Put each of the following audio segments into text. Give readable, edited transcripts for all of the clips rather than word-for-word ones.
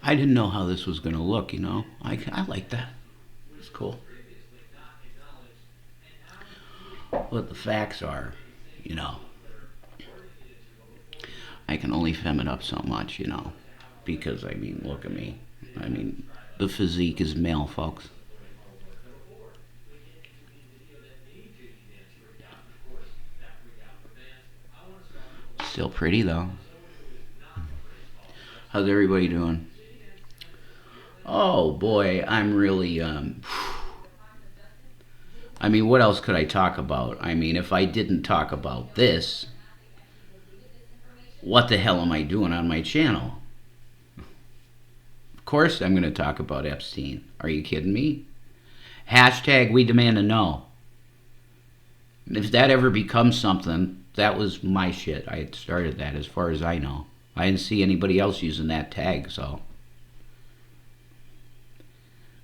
I didn't know how this was going to look, you know. I like that. It's cool. What the facts are, you know. I can only fem it up so much, you know. Because, I mean, look at me. I mean, the physique is male, folks. Still pretty, though. How's everybody doing? Oh, boy, I'm really, I mean, what else could I talk about? I mean, if I didn't talk about this, what the hell am I doing on my channel? Of course I'm going to talk about Epstein. Are you kidding me? Hashtag we demand a no. If that ever becomes something, that was my shit. I had started that as far as I know. I didn't see anybody else using that tag, so.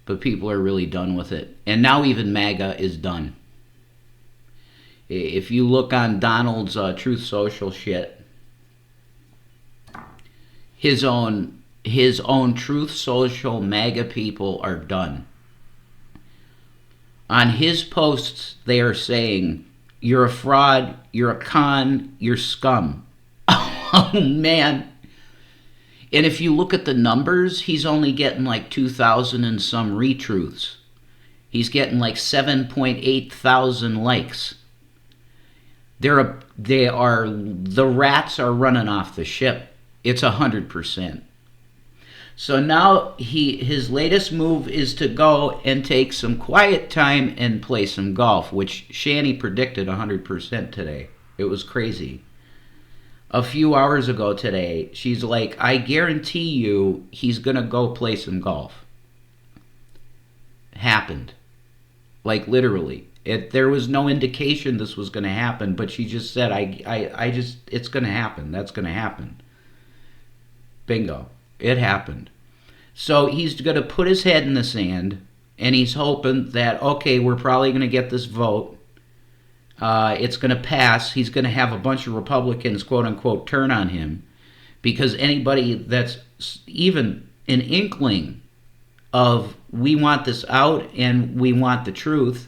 But people are really done with it. And now even MAGA is done. If you look on Donald's Truth Social shit, his own Truth Social MAGA people are done. On his posts, they are saying, you're a fraud, you're a con, you're scum. Oh, man. And if you look at the numbers, he's only getting like 2,000 and some retruths. He's getting like 7.8 thousand likes. The rats are running off the ship. It's 100%. So now his latest move is to go and take some quiet time and play some golf, which Shani predicted 100% today. It was crazy. A few hours ago today, she's like, I guarantee you he's going to go play some golf. Happened. Like literally. There was no indication this was going to happen, but she just said, it's going to happen. That's going to happen. Bingo. It happened. So he's going to put his head in the sand, and he's hoping that, okay, we're probably going to get this vote. It's going to pass. He's going to have a bunch of Republicans, quote unquote, turn on him, because anybody that's even an inkling of we want this out and we want the truth,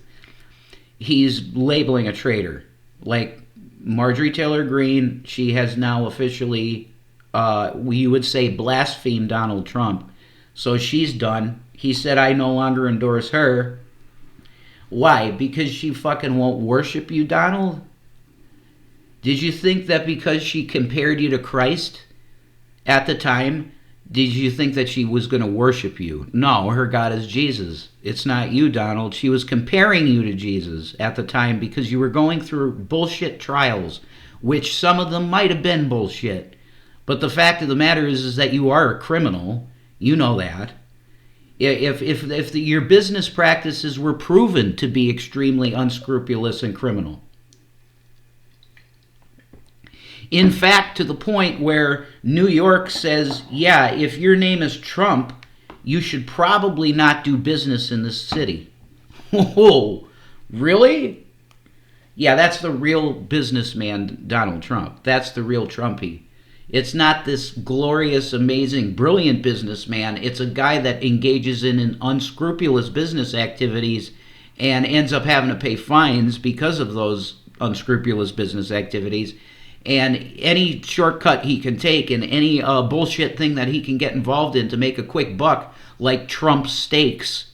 he's labeling a traitor. Like Marjorie Taylor Greene, she has now officially, you would say, blasphemed Donald Trump. So she's done. He said, I no longer endorse her. Why? Because she fucking won't worship you, Donald? Did you think that because she compared you to Christ at the time, did you think that she was going to worship you? No, her God is Jesus. It's not you, Donald. She was comparing you to Jesus at the time because you were going through bullshit trials, which some of them might have been bullshit. But the fact of the matter is that you are a criminal. You know that. If your business practices were proven to be extremely unscrupulous and criminal. In fact, to the point where New York says, yeah, if your name is Trump, you should probably not do business in this city. Whoa, really? Yeah, that's the real businessman, Donald Trump. That's the real Trumpy. It's not this glorious, amazing, brilliant businessman. It's a guy that engages in unscrupulous business activities and ends up having to pay fines because of those unscrupulous business activities. And any shortcut he can take and any bullshit thing that he can get involved in to make a quick buck, like Trump Steaks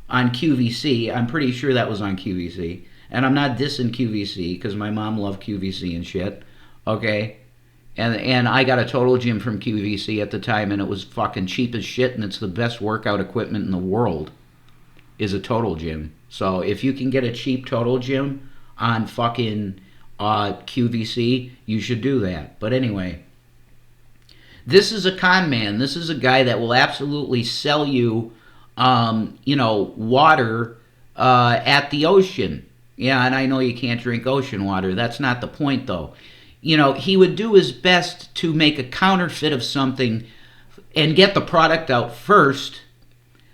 on QVC. I'm pretty sure that was on QVC. And I'm not dissing QVC because my mom loved QVC and shit. Okay? And I got a Total Gym from QVC at the time, and it was fucking cheap as shit, and it's the best workout equipment in the world, is a Total Gym. So if you can get a cheap Total Gym on fucking QVC, you should do that. But anyway, this is a con man. This is a guy that will absolutely sell you, water at the ocean. Yeah, and I know you can't drink ocean water. That's not the point, though. He would do his best to make a counterfeit of something and get the product out first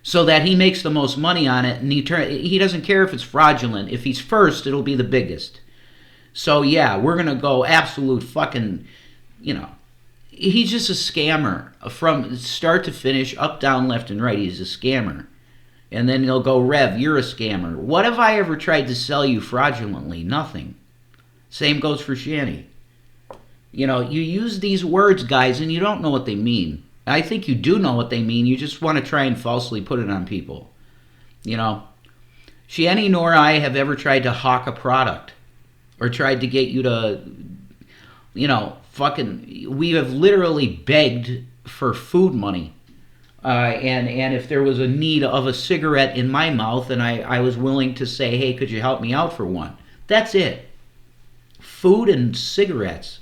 so that he makes the most money on it, and he doesn't care if it's fraudulent. If he's first, it'll be the biggest. So, yeah, we're going to go absolute fucking, he's just a scammer from start to finish, up, down, left, and right. He's a scammer. And then he'll go, Rev, you're a scammer. What have I ever tried to sell you fraudulently? Nothing. Same goes for Shanny. You know, you use these words, guys, and you don't know what they mean. I think you do know what they mean. You just want to try and falsely put it on people. You know, Shanny nor I have ever tried to hawk a product or tried to get you to, you know, we have literally begged for food money. And if there was a need of a cigarette in my mouth, and I was willing to say, hey, could you help me out for one? That's it. Food and cigarettes.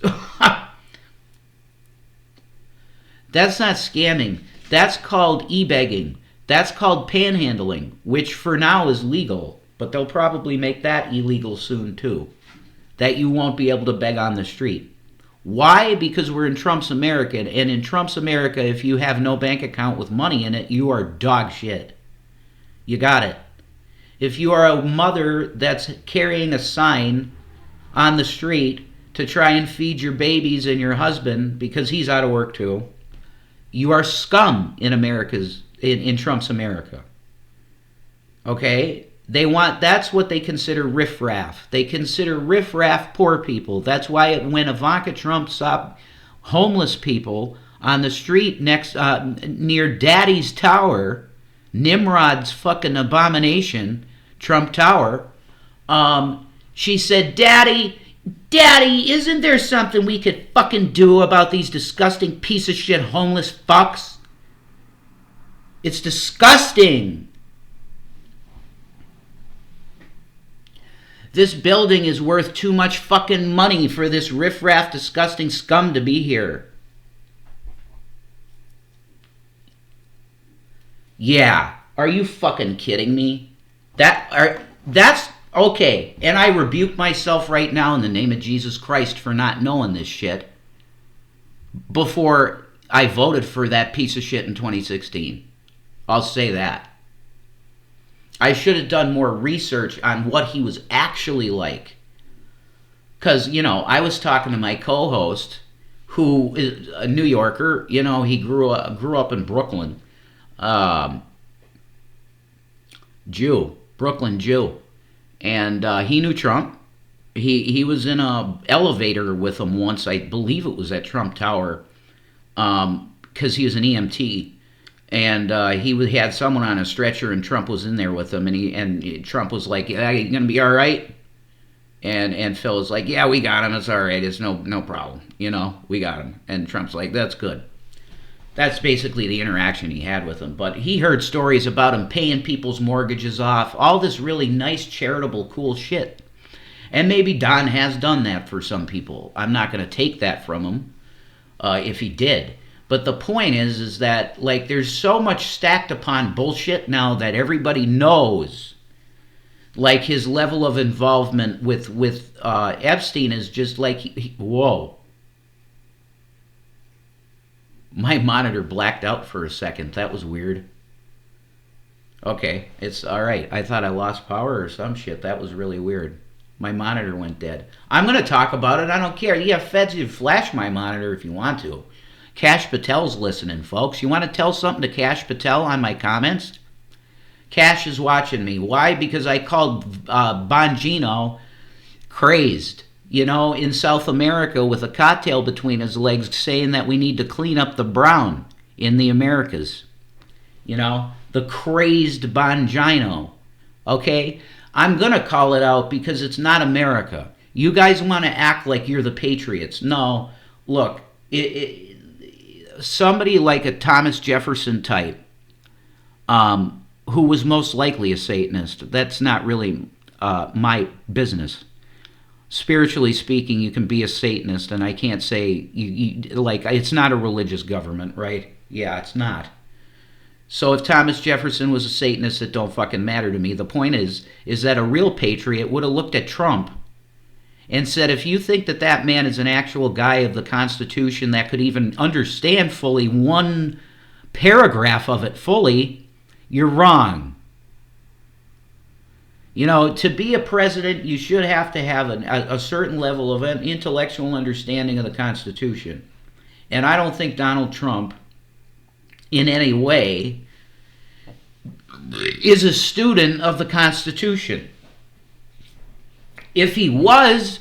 That's not scamming. That's called e-begging. That's called panhandling, which for now is legal, but they'll probably make that illegal soon too. That you won't be able to beg on the street. Why? Because we're in Trump's America, and in Trump's America, if you have no bank account with money in it, you are dog shit. You got it. If you are a mother that's carrying a sign on the street to try and feed your babies and your husband because he's out of work too, you are scum in Trump's America. Okay? That's what they consider riffraff. They consider riffraff poor people. That's why when Ivanka Trump saw homeless people on the street near Daddy's Tower, Nimrod's fucking abomination, Trump Tower, she said, Daddy, isn't there something we could fucking do about these disgusting piece of shit homeless fucks? It's disgusting. This building is worth too much fucking money for this riffraff disgusting scum to be here. Yeah. Are you fucking kidding me? That's okay. And I rebuke myself right now in the name of Jesus Christ for not knowing this shit before I voted for that piece of shit in 2016. I'll say that. I should have done more research on what he was actually like. Because, you know, I was talking to my co-host, who is a New Yorker. You know, he grew up in Brooklyn. Brooklyn Jew. And he knew Trump. He was in an elevator with him once. I believe it was at Trump Tower. Because he was an EMT. And he had someone on a stretcher, and Trump was in there with him, and Trump was like, "Yeah, you gonna be all right?" And Phil was like, "Yeah, we got him. It's all right. It's no problem. You know, we got him." And Trump's like, "That's good." That's basically the interaction he had with him. But he heard stories about him paying people's mortgages off, all this really nice, charitable, cool shit. And maybe Don has done that for some people. I'm not going to take that from him if he did. But the point is that, like, there's so much stacked upon bullshit now that everybody knows. Like, his level of involvement with Epstein is just like, whoa. My monitor blacked out for a second. That was weird. Okay, it's all right. I thought I lost power or some shit. That was really weird. My monitor went dead. I'm going to talk about it. I don't care. You have feds who flash my monitor if you want to. Cash Patel's listening, folks. You want to tell something to Cash Patel on my comments? Cash is watching me. Why? Because I called Bongino crazed, you know, in South America with a cocktail between his legs saying that we need to clean up the brown in the Americas. You know, the crazed Bongino. Okay? I'm going to call it out because it's not America. You guys want to act like you're the patriots. No, look, somebody like a Thomas Jefferson type, who was most likely a Satanist. That's not really my business. Spiritually speaking, you can be a Satanist, and I can't say like it's not a religious government, right? Yeah, it's not. So if Thomas Jefferson was a Satanist, it don't fucking matter to me. The point is that a real patriot would have looked at Trump and said, if you think that that man is an actual guy of the Constitution that could even understand fully one paragraph of it fully, you're wrong. You know, to be a president, you should have to have a certain level of intellectual understanding of the Constitution. And I don't think Donald Trump, in any way, is a student of the Constitution. If he was,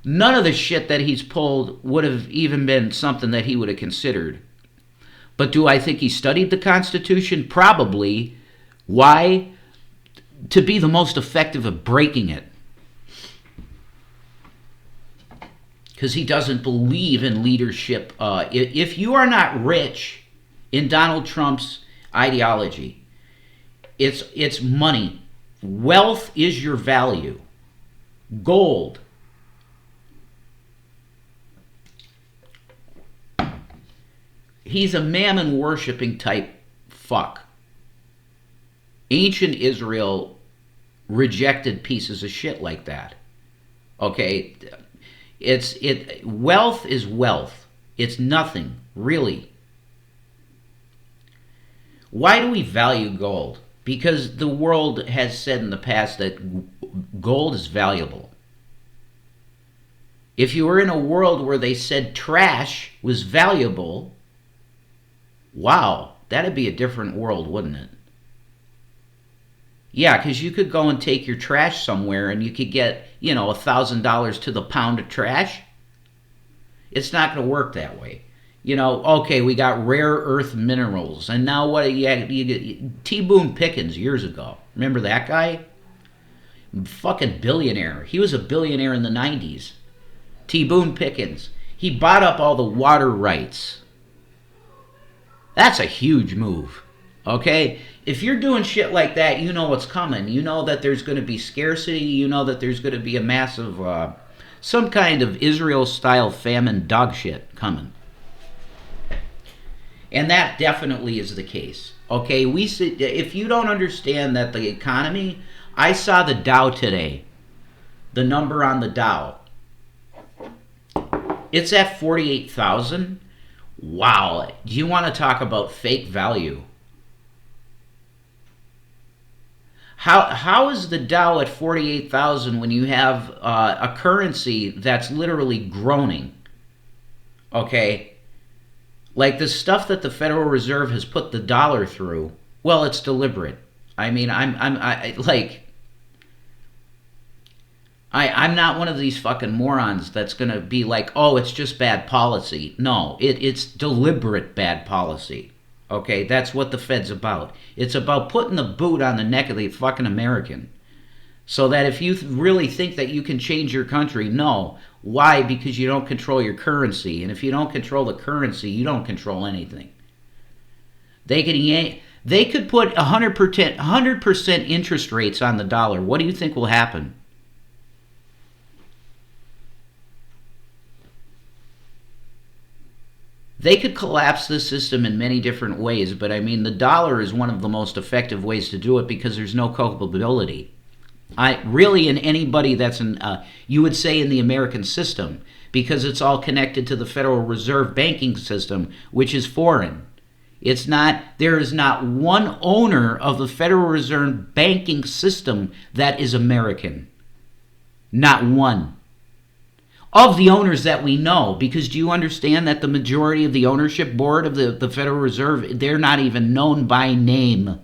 none of the shit that he's pulled would have even been something that he would have considered. But do I think he studied the Constitution? Probably. Why? To be the most effective at breaking it. Because he doesn't believe in leadership. If you are not rich in Donald Trump's ideology, it's money. Wealth is your value. Gold. He's a mammon worshipping type fuck. Ancient Israel rejected pieces of shit like that. Okay? Wealth is wealth. It's nothing, really. Why do we value gold? Because the world has said in the past that gold is valuable. If you were in a world where they said trash was valuable, wow, that'd be a different world, wouldn't it? Yeah, because you could go and take your trash somewhere and you could get, $1,000 to the pound of trash. It's not going to work that way. Okay, we got rare earth minerals. And now what? You get T. Boone Pickens years ago. Remember that guy? Fucking billionaire. He was a billionaire in the 90s. T. Boone Pickens. He bought up all the water rights. That's a huge move. Okay? If you're doing shit like that, you know what's coming. You know that there's going to be scarcity. You know that there's going to be a massive, some kind of Israel-style famine dog shit coming. And that definitely is the case. Okay, if you don't understand that the economy, I saw the Dow today, the number on the Dow. It's at 48,000. Wow. Do you want to talk about fake value? How is the Dow at 48,000 when you have a currency that's literally groaning? Okay? Like the stuff that the Federal Reserve has put the dollar through, well, it's deliberate. I mean, I'm not one of these fucking morons that's going to be like, oh, it's just bad policy. No, it's deliberate bad policy. Okay, that's what the Fed's about. It's about putting the boot on the neck of the fucking American. So that if you really think that you can change your country, no. Why? Because you don't control your currency. And if you don't control the currency, you don't control anything. They could put 100% interest rates on the dollar. What do you think will happen? They could collapse the system in many different ways, but I mean, the dollar is one of the most effective ways to do it because there's no culpability. Really in anybody that's you would say in the American system, because it's all connected to the Federal Reserve banking system, which is foreign. There is not one owner of the Federal Reserve banking system that is American. Not one. Of the owners that we know, because do you understand that the majority of the ownership board of the Federal Reserve, they're not even known by name.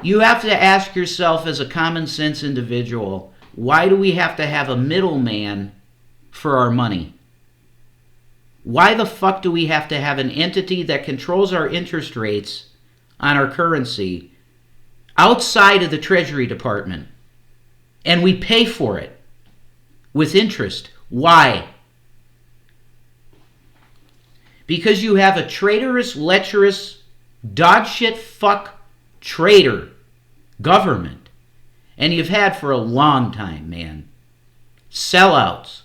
You have to ask yourself as a common sense individual, why do we have to have a middleman for our money? Why the fuck do we have to have an entity that controls our interest rates on our currency outside of the Treasury Department? And we pay for it with interest. Why? Because you have a traitorous, lecherous, dogshit fuck traitor government. And you've had for a long time, man. Sellouts.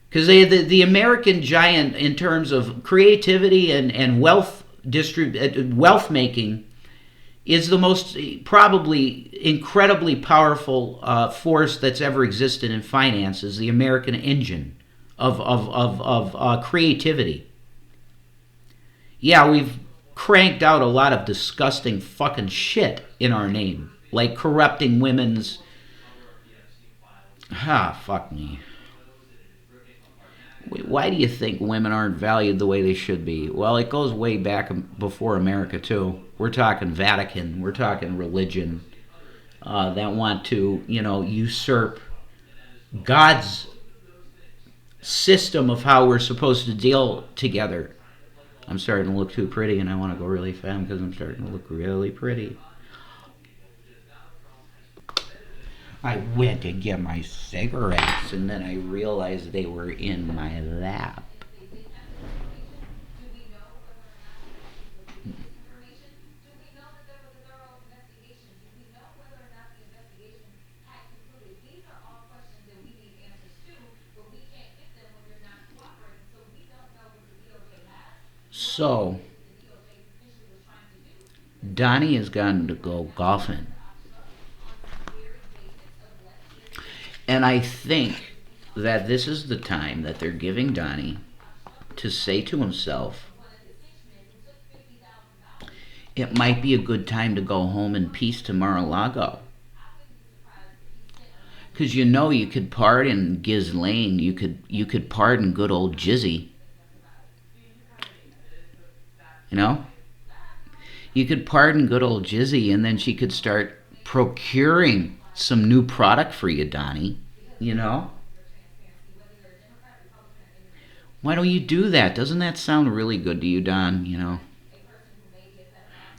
Because the American giant in terms of creativity and wealth making is the most probably incredibly powerful force that's ever existed in finance, is the American engine of creativity. Yeah, we've cranked out a lot of disgusting fucking shit in our name, like corrupting women's Fuck me. Why do you think women aren't valued the way they should be? Well, it goes way back before America, too. We're talking Vatican. We're talking religion that want to, usurp God's system of how we're supposed to deal together. I'm starting to look too pretty, and I want to go really fast because I'm starting to look really pretty. I went to get my cigarettes, and then I realized they were in my lap. So, Donnie has gotten to go golfing. And I think that this is the time that they're giving Donnie to say to himself, it might be a good time to go home in peace to Mar-a-Lago. Because you could pardon Giz Lane, you could pardon good old Jizzy. You know? You could pardon good old Jizzy, and then she could start procuring some new product for you, Donnie. You know? Why don't you do that? Doesn't that sound really good to you, Don?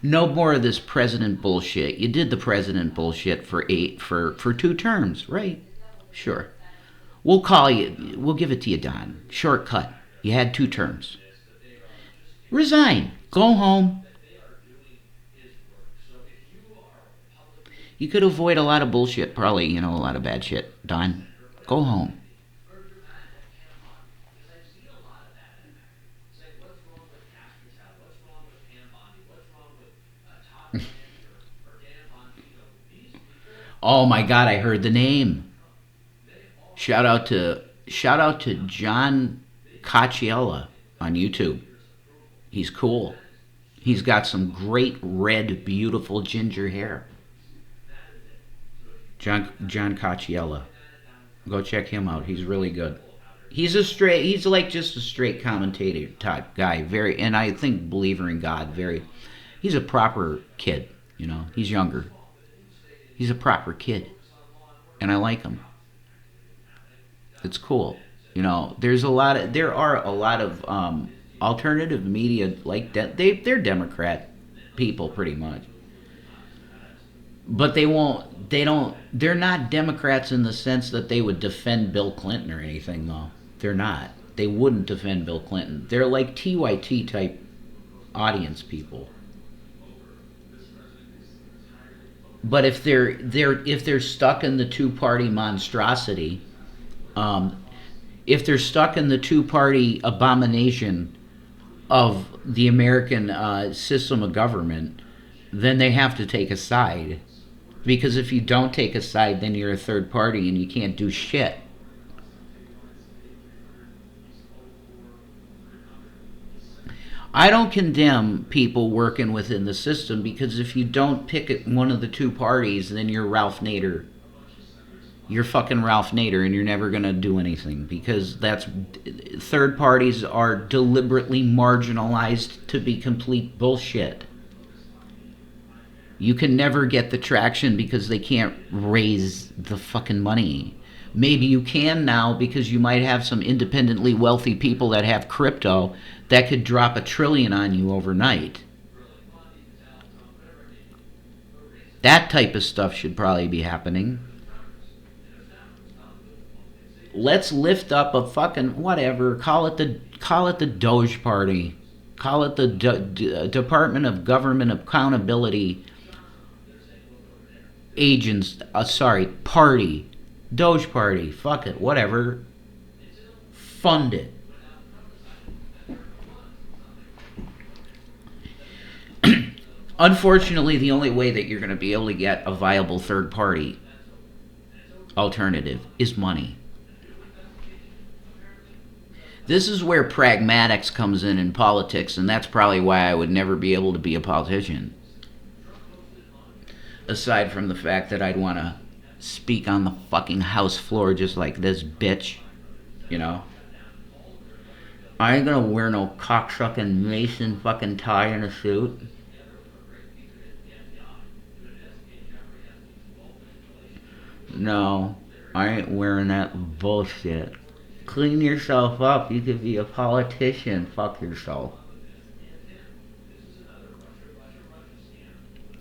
No more of this president bullshit. You did the president bullshit for 2 terms, right? Sure. We'll call you. We'll give it to you, Don. Shortcut. You had 2 terms. Resign. Go home. You could avoid a lot of bullshit, probably, a lot of bad shit. Don, go home. Oh my God, I heard the name. Shout out to John Cacciella on YouTube. He's cool. He's got some great red, beautiful ginger hair. John Cacciella. Go check him out. He's really good. He's like just a straight commentator type guy. And I think believer in God. He's a proper kid. He's younger. He's a proper kid, and I like him. It's cool. There are a lot of alternative media like that. They're Democrat people pretty much. But they're not Democrats in the sense that they would defend Bill Clinton or anything, though. They're not. They wouldn't defend Bill Clinton. They're like TYT type audience people. But if they're stuck in the 2-party monstrosity, if they're stuck in the 2-party abomination of the American system of government, then they have to take a side. Because if you don't take a side, then you're a third party and you can't do shit. I don't condemn people working within the system, because if you don't pick one of the 2 parties, then you're Ralph Nader. You're fucking Ralph Nader, and you're never going to do anything, because third parties are deliberately marginalized to be complete bullshit. You can never get the traction because they can't raise the fucking money. Maybe you can now, because you might have some independently wealthy people that have crypto that could drop $1 trillion on you overnight. That type of stuff should probably be happening. Let's lift up a fucking whatever. Call it the Doge Party. Call it the Department of Government Accountability Party. Doge Party. Fuck it. Whatever. Fund it. Unfortunately, the only way that you're going to be able to get a viable third party alternative is money. This is where pragmatics comes in politics, and that's probably why I would never be able to be a politician. Aside from the fact that I'd want to speak on the fucking house floor just like this bitch, you know. I ain't gonna wear no cocksucking Mason fucking tie and a suit. No, I ain't wearing that bullshit. Clean yourself up. You could be a politician. Fuck yourself.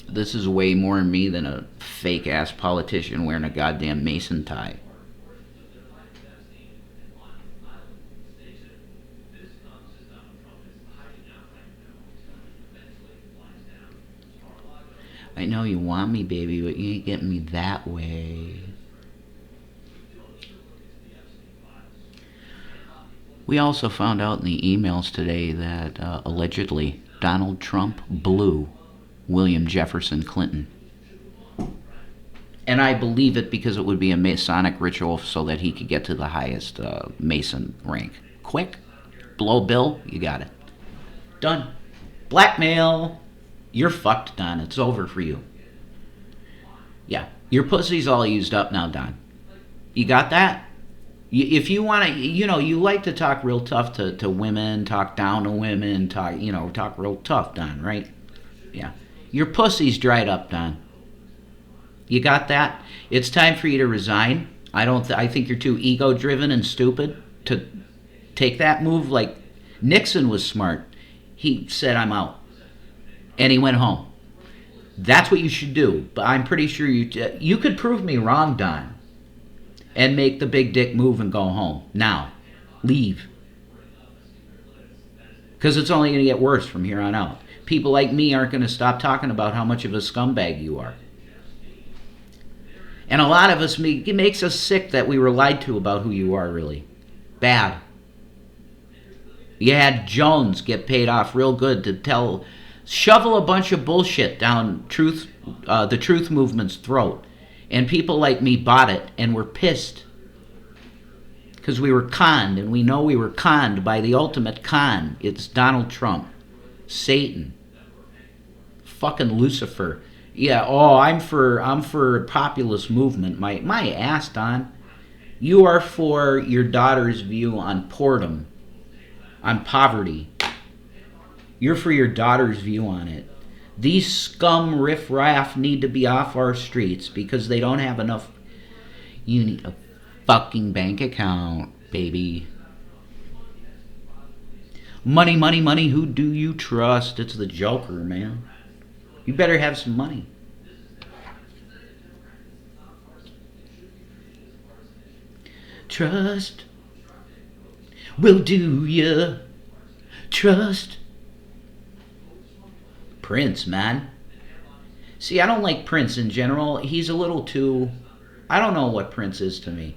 This is way more me than a fake ass politician wearing a goddamn Mason tie. I know you want me, baby, but you ain't getting me that way. We also found out in the emails today that allegedly Donald Trump blew William Jefferson Clinton. And I believe it because it would be a Masonic ritual so that he could get to the highest Mason rank. Quick, blow Bill, you got it. Done. Blackmail. You're fucked, Don. It's over for you. Yeah, your pussy's all used up now, Don. You got that? If you want to, you like to talk real tough to women, talk down to women, talk real tough, Don, right? Yeah. Your pussy's dried up, Don. You got that? It's time for you to resign. I think you're too ego-driven and stupid to take that move. Like, Nixon was smart. He said, I'm out. And he went home. That's what you should do. But I'm pretty sure you could prove me wrong, Don. And make the big dick move and go home. Now. Leave. Because it's only going to get worse from here on out. People like me aren't going to stop talking about how much of a scumbag you are. And a lot of us, it makes us sick that we were lied to about who you are, really. Bad. You had Jones get paid off real good to shovel a bunch of bullshit down the truth movement's throat. And people like me bought it and were pissed. Because we were conned, and we know we were conned by the ultimate con. It's Donald Trump. Satan. Fucking Lucifer. Yeah, I'm for populist movement. My ass, Don. You are for your daughter's view on boredom, on poverty. You're for your daughter's view on it. These scum riff-raff need to be off our streets because they don't have enough. You need a fucking bank account, baby. Money, money, money. Who do you trust? It's the Joker, man. You better have some money. Trust will do ya. Trust. Prince, man. See, I don't like Prince in general. He's a little too... I don't know what Prince is to me.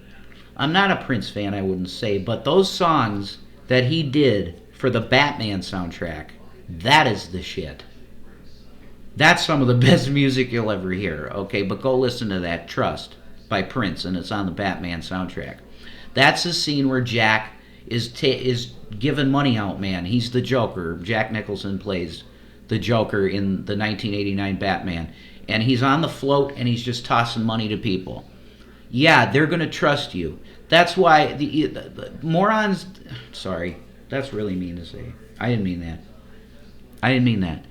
I'm not a Prince fan, I wouldn't say, but those songs that he did for the Batman soundtrack, that is the shit. That's some of the best music you'll ever hear, okay? But go listen to that, Trust, by Prince, and it's on the Batman soundtrack. That's the scene where Jack is giving money out, man. He's the Joker. Jack Nicholson plays the Joker in the 1989 Batman. And he's on the float, and he's just tossing money to people. Yeah, they're going to trust you. That's why the morons... Sorry, that's really mean to say. I didn't mean that.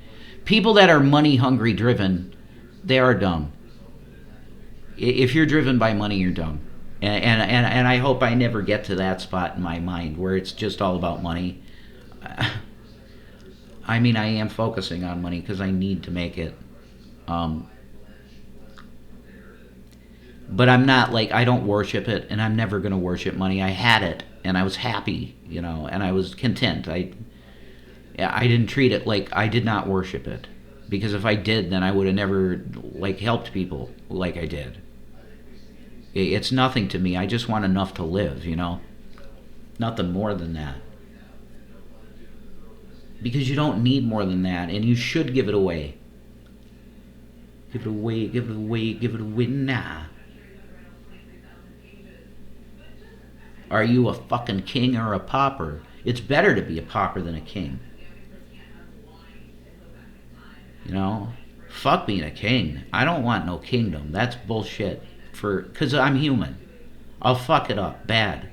People that are money-hungry driven, they are dumb. If you're driven by money, you're dumb. And I hope I never get to that spot in my mind where it's just all about money. I mean, I am focusing on money because I need to make it. But I'm not I don't worship it, and I'm never going to worship money. I had it, and I was happy, and I was content. I didn't treat it like I did not worship it. Because if I did, then I would have never, helped people like I did. It's nothing to me. I just want enough to live, Nothing more than that. Because you don't need more than that, and you should give it away. Give it away, give it away, give it away now. Are you a fucking king or a pauper? It's better to be a pauper than a king. Fuck being a king. I don't want no kingdom. That's bullshit. because I'm human. I'll fuck it up bad.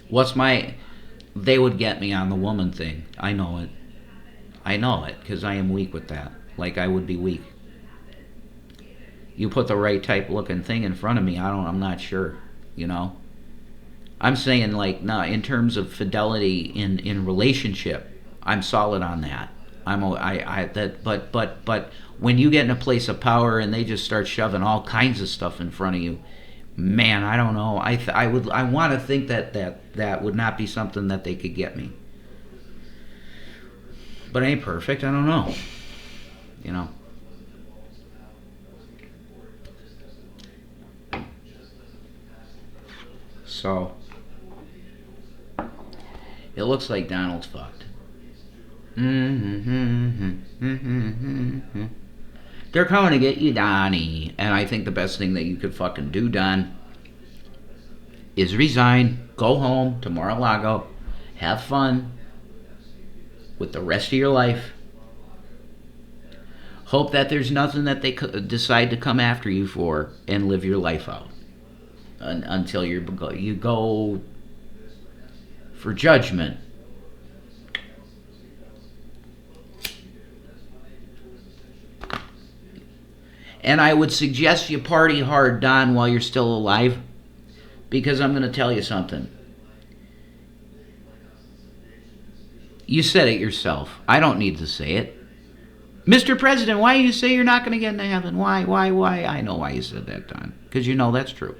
What's my? They would get me on the woman thing. I know it. I know it because I am weak with that. Like I would be weak. You put the right type looking thing in front of me, I'm not sure. You know. I'm saying like no, in terms of fidelity in relationship, I'm solid on that. But when you get in a place of power and they just start shoving all kinds of stuff in front of you, man, I don't know. I want to think that would not be something that they could get me. But it ain't perfect. I don't know. You know. So it looks like Donald's fucked. They're coming to get you, Donnie. And I think the best thing that you could fucking do, Don, is resign, go home to Mar-a-Lago, have fun with the rest of your life. Hope that there's nothing that they decide to come after you for, and live your life out until you go for judgment. And I would suggest you party hard, Don, while you're still alive, because I'm going to tell you something. You said it yourself. I don't need to say it. Mr. President, why do you say you're not going to get into heaven? Why? I know why you said that, Don. Because you know that's true.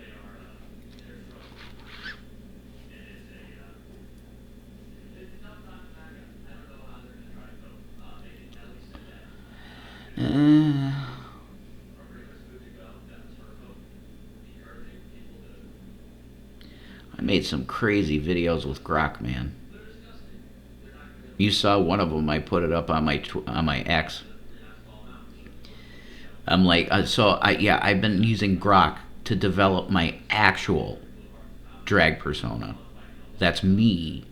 I made some crazy videos with Grok, man. You saw one of them. I put it up on my X. I'm like, I've been using Grok to develop my actual drag persona. That's me.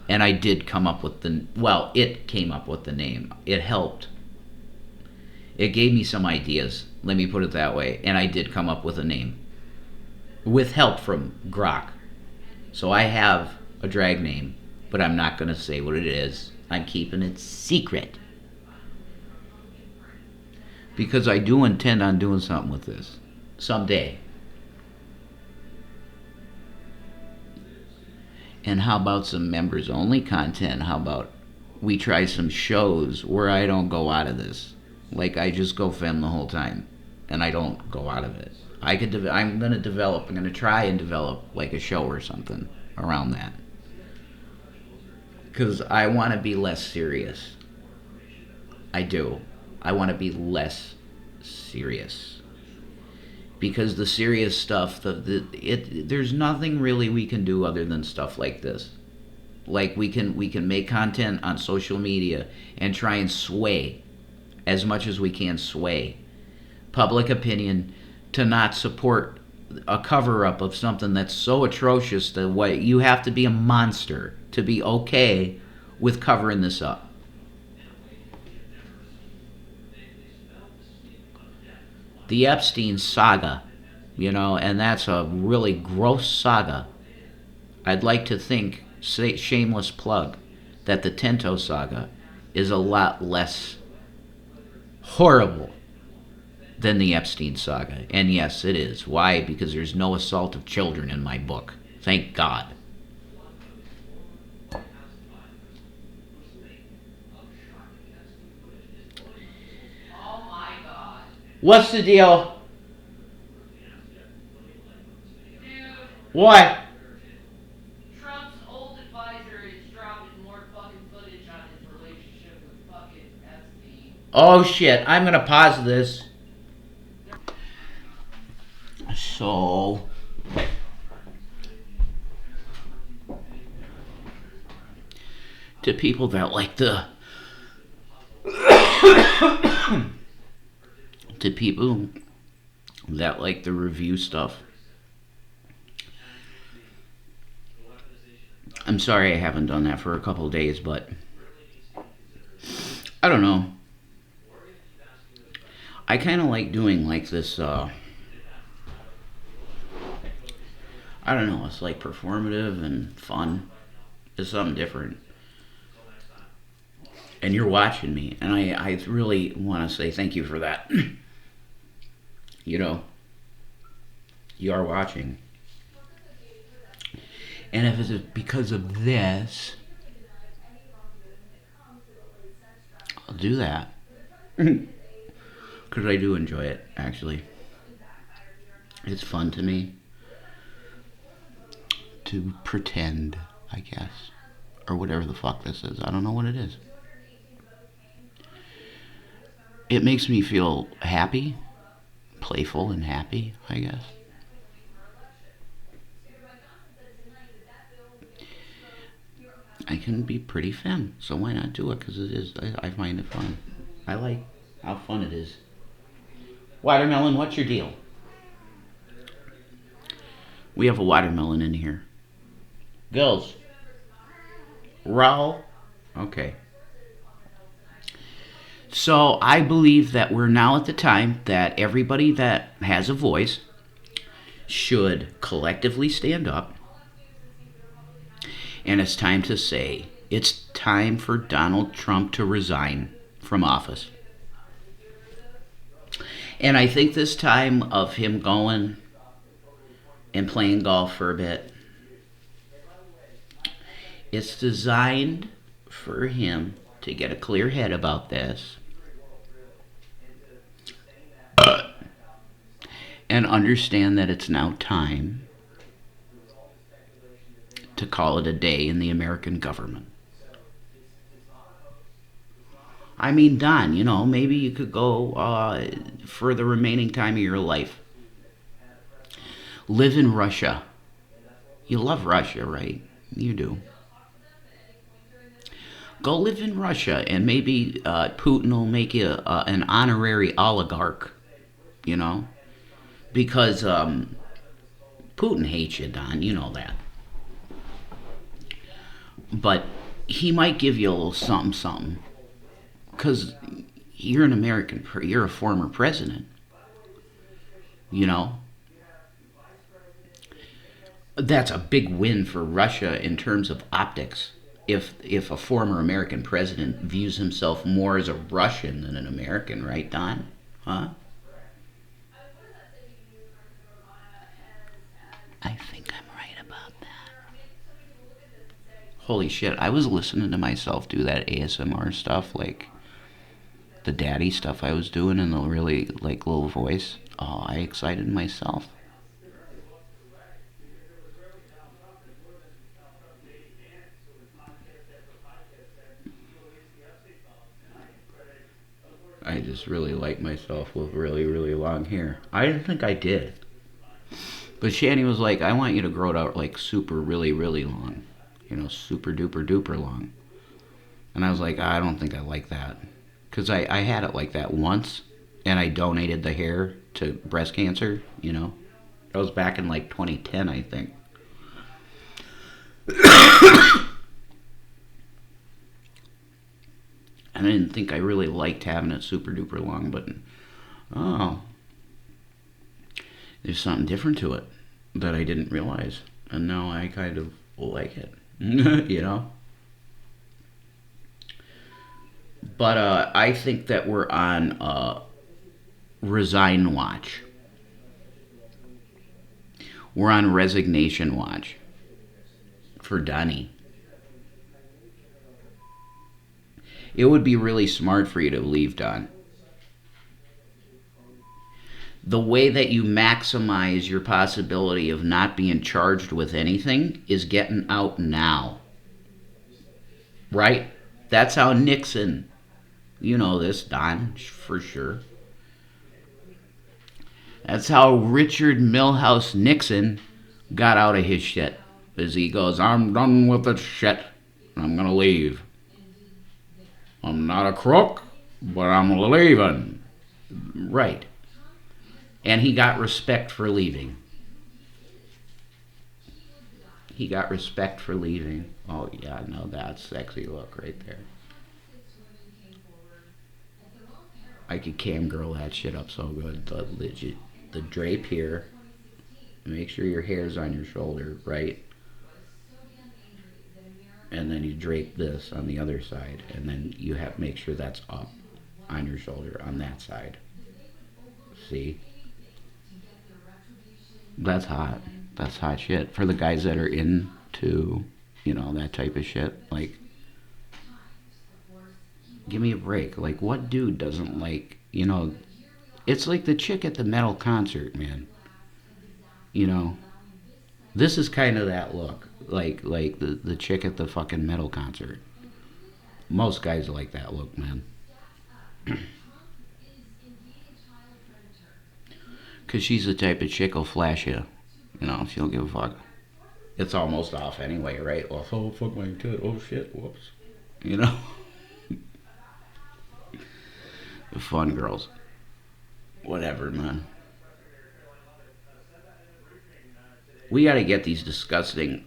And I did come up with it came up with the name. It helped. It gave me some ideas, let me put it that way. And I did come up with a name. With help from Grok. So I have a drag name, but I'm not going to say what it is. I'm keeping it secret. Because I do intend on doing something with this someday. And how about some members only content? How about we try some shows where I don't go out of this? Like I just go femme the whole time and I don't go out of it. I'm going to try and develop like a show or something around that. Because I want to be less serious. I do. I want to be less serious. Because the serious stuff, there's nothing really we can do other than stuff like this. Like we can make content on social media and try and sway, as much as we can sway, public opinion to not support a cover-up of something that's so atrocious that you have to be a monster to be okay with covering this up. The Epstein saga, and that's a really gross saga. I'd like to think, shameless plug, that the Tento saga is a lot less horrible than the Epstein saga. And yes, it is. Why? Because there's no assault of children in my book. Thank God. Oh my God. What's the deal? Dude, What? Trump's old advisor is dropping more fucking footage on his relationship with fucking Epstein. Oh shit, I'm going to pause this. So, to people that like to people that like the review stuff, I'm sorry I haven't done that for a couple of days, but I don't know. I kind of like doing like this I don't know. It's like performative and fun. It's something different. And you're watching me, and I really want to say thank you for that. You know, you are watching. And if it's because of this, I'll do that. Because I do enjoy it, actually. It's fun to me to pretend, I guess. Or whatever the fuck this is. I don't know what it is. It makes me feel happy, playful, and happy, I guess. I can be pretty femme, so why not do it? Because it is. I find it fun. I like how fun it is. Watermelon, what's your deal? We have a watermelon in here. Girls. Raul. Okay. So I believe that we're now at the time that everybody that has a voice should collectively stand up, and it's time to say it's time for Donald Trump to resign from office. And I think this time of him going and playing golf for a bit, it's designed for him to get a clear head about this and understand that it's now time to call it a day in the American government. I mean, Don, maybe you could go for the remaining time of your life. Live in Russia. You love Russia, right? You do. Go live in Russia, and maybe Putin will make you an honorary oligarch, you know? Because Putin hates you, Don. You know that. But he might give you a little something, something. Because you're an American, you're a former president, you know? That's a big win for Russia in terms of optics. If a former American president views himself more as a Russian than an American, right, Don? Huh? I think I'm right about that. Holy shit, I was listening to myself do that ASMR stuff, like the daddy stuff I was doing in the really, like, little voice. Oh, I excited myself. I just really like myself with really, really long hair. I didn't think I did. But Shani was like, I want you to grow it out like super, really, really long. Super duper duper long. And I was like, I don't think I like that. Because I had it like that once, and I donated the hair to breast cancer. That was back in like 2010, I think. And I didn't think I really liked having it super duper long, but oh, there's something different to it that I didn't realize. And now I kind of like it, But I think that we're on resign watch. We're on resignation watch for Donnie. It would be really smart for you to leave, Don. The way that you maximize your possibility of not being charged with anything is getting out now. Right? That's how Nixon, you know this, Don, for sure. That's how Richard Milhouse Nixon got out of his shit. As he goes, I'm done with the shit. I'm going to leave. I'm not a crook, but I'm leaving. Right. And he got respect for leaving. He got respect for leaving. Oh, yeah, no, that's sexy look right there. I could cam girl that shit up so good. The drape here. Make sure your hair's on your shoulder, right? And then you drape this on the other side, and then you have make sure that's up on your shoulder on that side. See, that's hot. That's hot shit for the guys that are into, that type of shit. Like, give me a break. Like, what dude doesn't like, it's like the chick at the metal concert, man. You know, this is kind of that look, like the chick at the fucking metal concert. Most guys like that look, man. Cause she's the type of chick who'll flash you. She don't give a fuck. It's almost off anyway, right? Oh, fuck my tit. Oh shit, whoops. You know, the fun girls. Whatever, man. We got to get these disgusting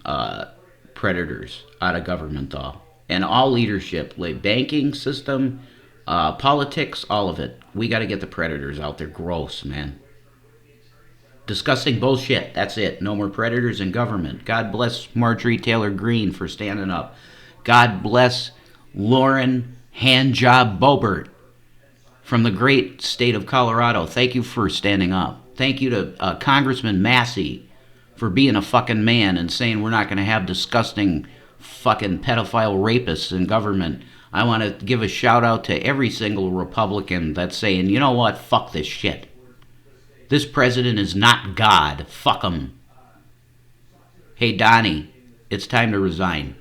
predators out of government, though, and all leadership, like banking system, politics, all of it. We got to get the predators out there. Gross, man. Disgusting bullshit. That's it. No more predators in government. God bless Marjorie Taylor Greene for standing up. God bless Lauren Handjob Boebert from the great state of Colorado. Thank you for standing up. Thank you to Congressman Massey for being a fucking man and saying we're not going to have disgusting fucking pedophile rapists in government. I want to give a shout out to every single Republican that's saying, you know what, fuck this shit. This president is not God. Fuck him. Hey, Donnie, it's time to resign.